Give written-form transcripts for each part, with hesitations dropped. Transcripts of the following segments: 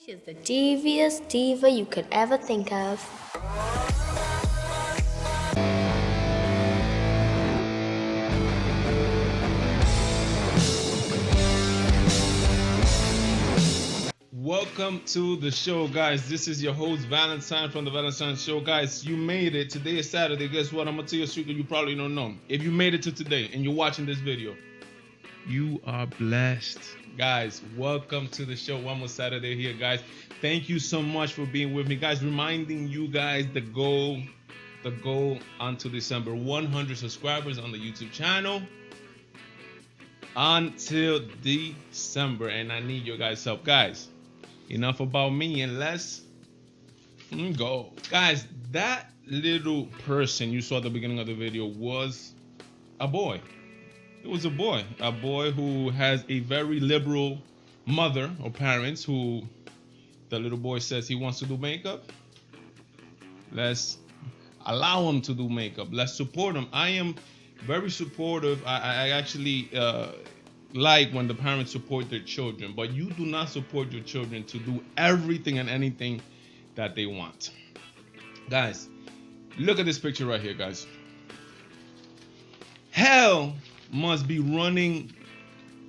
She's the deviest diva you could ever think of. Welcome to the show, guys. This is your host, Valentine from the Valentine Show. Guys, you made it. Today is Saturday. Guess what? I'm going to tell you a secret you probably don't know. If you made it to today and you're watching this video, you are blessed. Guys, welcome to the show. One more Saturday here, guys. Thank you so much for being with me. Guys, reminding you guys the goal until December, 100 subscribers on the YouTube channel until December. And I need your guys' help. Guys, enough about me and let's go. Guys, that little person you saw at the beginning of the video was a boy. It was a boy who has a very liberal mother or parents who the little boy says he wants to do makeup. Let's allow him to do makeup. Let's support him. I am very supportive. I actually like when the parents support their children, but you do not support your children to do everything and anything that they want. Guys, look at this picture right here, guys. Hell must be running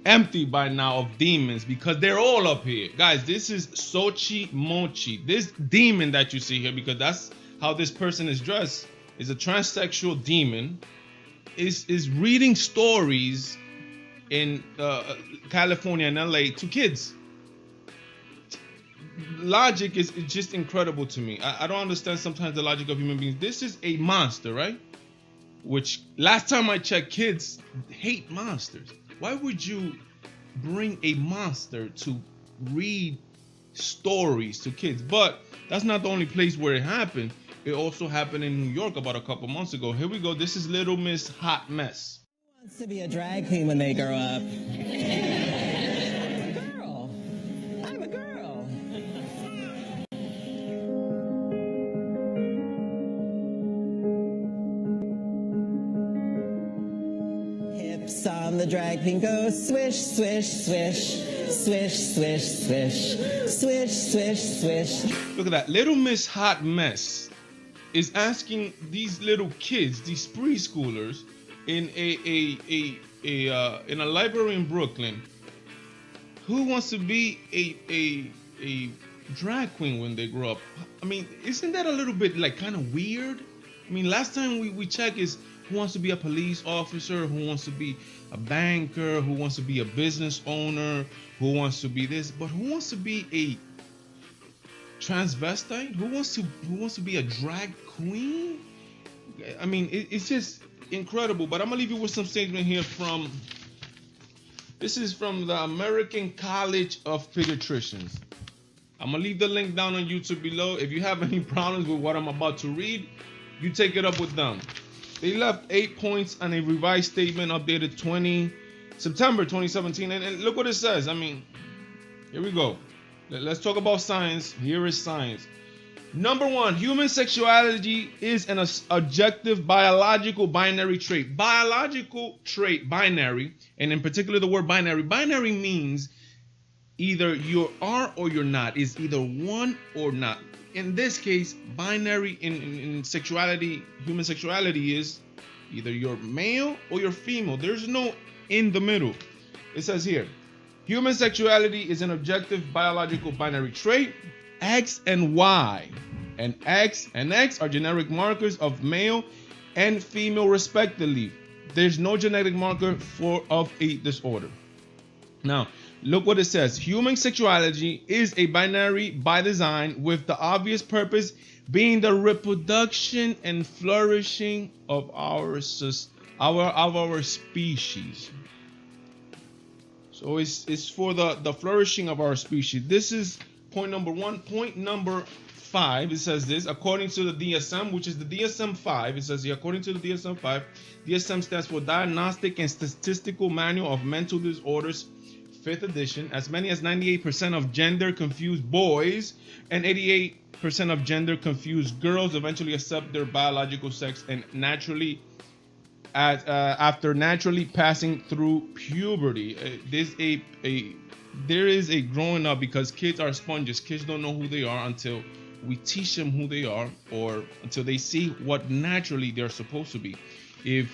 empty by now of demons because they're all up here. Guys, this is Sochi Mochi. This demon that you see here, because that's how this person is dressed, is a transsexual demon, is reading stories in California and LA to kids. Logic is just incredible to me. I don't understand sometimes the logic of human beings. This is a monster, right? Which last time I checked, kids hate monsters. Why would you bring a monster to read stories to kids? But that's not the only place where it happened. It also happened in New York about a couple months ago. Here we go. This is Little Miss Hot Mess. Who wants to be a drag queen when they grow up? Girl. I'm a girl. Hips on the drag queen go swish, swish, swish. Swish, swish, swish. Swish, swish, swish. Look at that. Little Miss Hot Mess is asking these little kids, these preschoolers, in a library in Brooklyn, who wants to be a drag queen when they grow up. I mean, isn't that a little bit like kind of weird? I mean, last time we checked is who wants to be a police officer, who wants to be a banker, who wants to be a business owner, who wants to be this, but who wants to be a transvestite? Who wants to be a drag queen? I mean, it's just incredible. But I'm gonna leave you with some statement here from this is from the American College of Pediatricians. I'm gonna leave the link down on YouTube below. If you have any problems with what I'm about to read, you take it up with them. They left 8 points on a revised statement updated September 2017, and look what it says. I mean, here we go. Let's talk about science. Here is science. Number one, human sexuality is an objective biological binary trait. Biological trait, binary, and in particular the word binary. Binary means either you are or you're not. Is either one or not. In this case, binary in sexuality, human sexuality is either you're male or you're female. There's no in the middle. It says here, human sexuality is an objective biological binary trait. X and Y, and X and X are generic markers of male and female respectively. There's no genetic marker of a disorder. Now, look what it says. Human sexuality is a binary by design, with the obvious purpose being the reproduction and flourishing of our species. So it's for the flourishing of our species. This is point number one. Point number 5, it says this, according to the DSM, which is the DSM-5, it says here, according to the DSM-5, DSM stands for Diagnostic and Statistical Manual of Mental Disorders, 5th edition. As many as 98% of gender confused boys and 88% of gender confused girls eventually accept their biological sex and after naturally passing through puberty. This a there is a growing up, because kids are sponges. Kids don't know who they are until we teach them who they are, or until they see what naturally they're supposed to be. If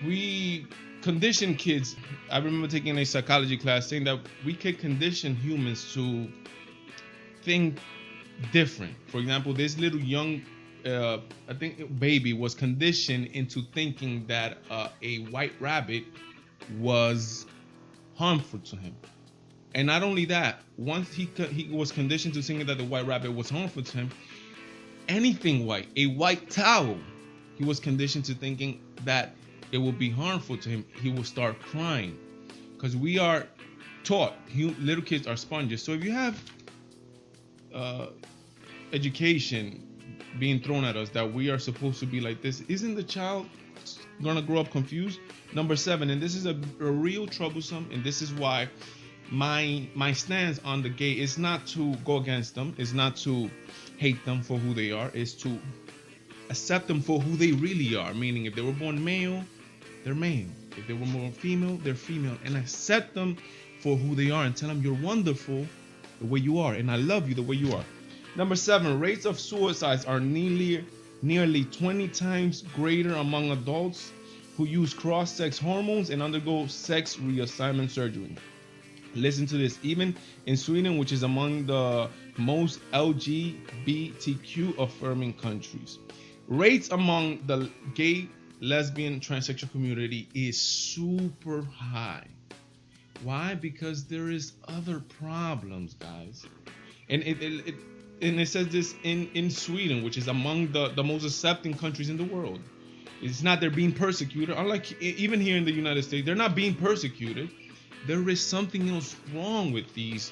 we condition kids, I remember taking a psychology class saying that we could condition humans to think different. For example, this little young, I think baby was conditioned into thinking that a white rabbit was harmful to him. And not only that, once he was conditioned to thinking that the white rabbit was harmful to him, anything white, a white towel, he was conditioned to thinking that it will be harmful to him. He will start crying, because we are taught, little kids are sponges. So if you have education being thrown at us that we are supposed to be like this, isn't the child gonna grow up confused? Number 7, and this is a real troublesome, and this is why my stance on the gay is not to go against them, is not to hate them for who they are, is to accept them for who they really are. Meaning, if they were born male, they're male. If they were born female, they're female. And accept them for who they are and tell them you're wonderful the way you are, and I love you the way you are. Number 7, rates of suicides are nearly 20 times greater among adults who use cross-sex hormones and undergo sex reassignment surgery. Listen to this. Even in Sweden, which is among the most LGBTQ affirming countries, rates among the gay, lesbian, transsexual community is super high. Why? Because there is other problems, guys. And it says this in Sweden, which is among the most accepting countries in the world. It's not they're being persecuted. Unlike even here in the United States, they're not being persecuted. There is something else wrong with these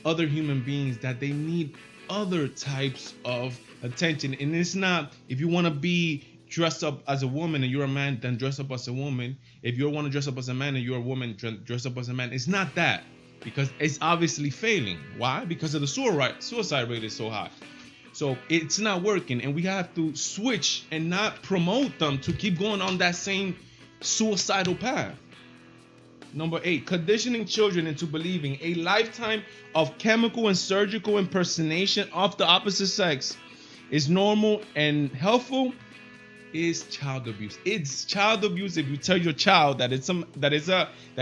other human beings, that they need other types of attention. And it's not, if you want to be dressed up as a woman and you're a man, then dress up as a woman. If you want to dress up as a man and you're a woman, dress up as a man. It's not that, because it's obviously failing. Why? Because of the suicide rate is so high. So it's not working, and we have to switch and not promote them to keep going on that same suicidal path. Number 8, conditioning children into believing a lifetime of chemical and surgical impersonation of the opposite sex is normal and helpful is child abuse. It's child abuse if you tell your child that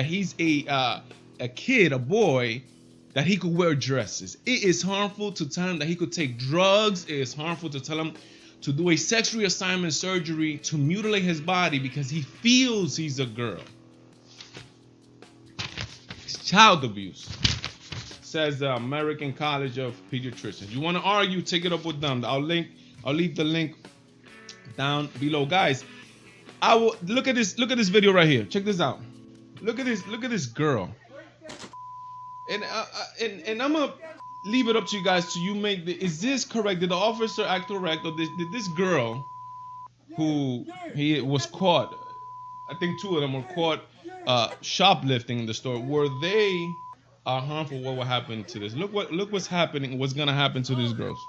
he's a kid, a boy, that he could wear dresses. It is harmful to tell him that he could take drugs. It is harmful to tell him to do a sex reassignment surgery to mutilate his body because he feels he's a girl. It's child abuse, says the American College of Pediatricians. You want to argue, take it up with them. I'll leave the link down below. Guys, I will look at this video right here. Check this out. Look at this girl. And I'm gonna leave it up to you guys to make is this correct? Did the officer act correct, or did this girl who he was caught, I think 2 of them were caught shoplifting in the store, were they harmful? What will happen to this? Look what's happening, what's gonna happen to these girls.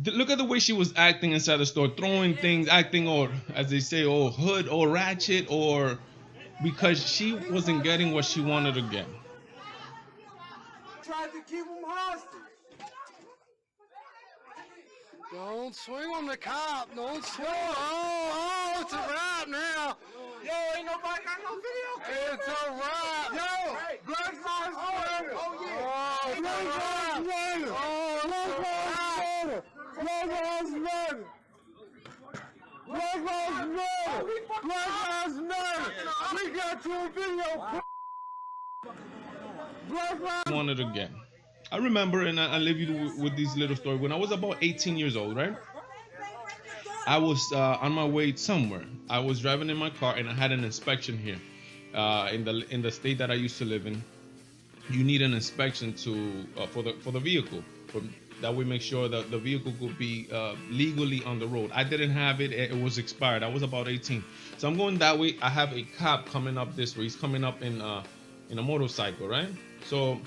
Look at the way she was acting inside the store, throwing things, acting, or as they say, or hood or ratchet, or because she wasn't getting what she wanted to get. Tried to keep him hostage. Don't swing on the cop. Don't swing. Oh, it's a wrap now. Yo, ain't nobody got no video camera. It's a wrap. Yo, Black Lives Matter. Oh, yeah. Black Lives Matter. Oh, Black Lives Matter. Black Lives Matter. Black Lives Matter. We got you a video. Black Lives Wanted to get. I remember, and I leave you with this little story. When I was about 18 years old, right? I was on my way somewhere. I was driving in my car, and I had an inspection here in the state that I used to live in. You need an inspection for the vehicle. That we make sure that the vehicle could be legally on the road. I didn't have it. It was expired. I was about 18. So I'm going that way. I have a cop coming up this way. He's coming up in a motorcycle, right? So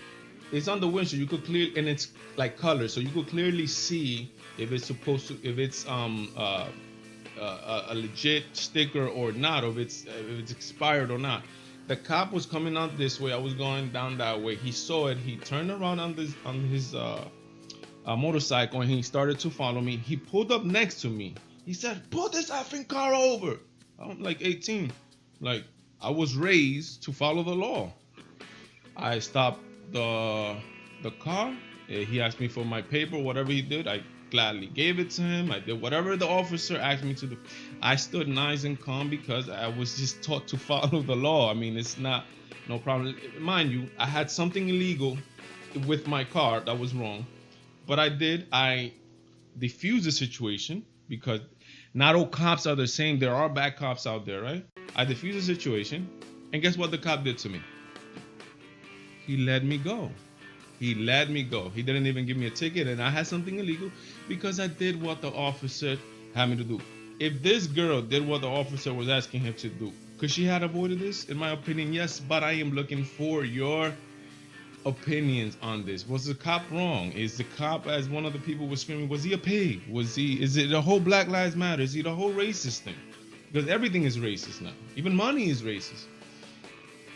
it's on the windshield. You could and it's like color. So you could clearly see if it's a legit sticker or not, or if it's expired or not. The cop was coming out this way. I was going down that way. He saw it. He turned around on his motorcycle and he started to follow me. He pulled up next to me. He said, "Pull this effing car over." I'm like 18. Like, I was raised to follow the law. I stopped the car. He asked me for my paper, whatever he did. I gladly gave it to him. I did whatever the officer asked me to do. I stood nice and calm because I was just taught to follow the law. I mean, it's not no problem. Mind you, I had something illegal with my car that was wrong, but I diffused the situation because not all cops are the same. There are bad cops out there, right? I diffused the situation, and guess what the cop did to me? He let me go. He let me go. He didn't even give me a ticket, and I had something illegal because I did what the officer had me to do. If this girl did what the officer was asking him to do, could she have avoided this? In my opinion, yes, but I am looking for your opinions on this. Was the cop wrong? Is the cop, as one of the people was screaming, was he a pig? Is it the whole Black Lives Matter? Is he the whole racist thing? Because everything is racist now. Even money is racist.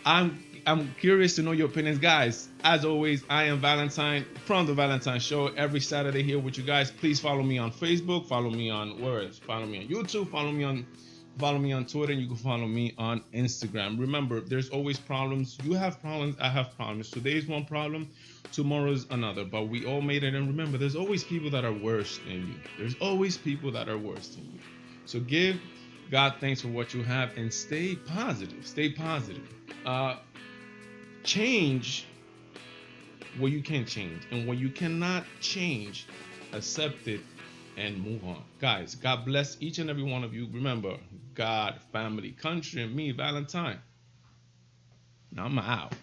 I'm curious to know your opinions, guys. As always, I am Valentine from the Valentine Show. Every Saturday here with you guys. Please follow me on Facebook. Follow me on Follow me on YouTube. Follow me on Twitter, and you can follow me on Instagram. Remember, there's always problems. You have problems. I have problems. Today's one problem. Tomorrow's another. But we all made it. And remember, there's always people that are worse than you. There's always people that are worse than you. So give God thanks for what you have and stay positive. Stay positive. Change what you can change, and what you cannot change, accept it and move on. Guys, God bless each and every one of you. Remember, God, family, country, and me, Valentine. Now I'm out.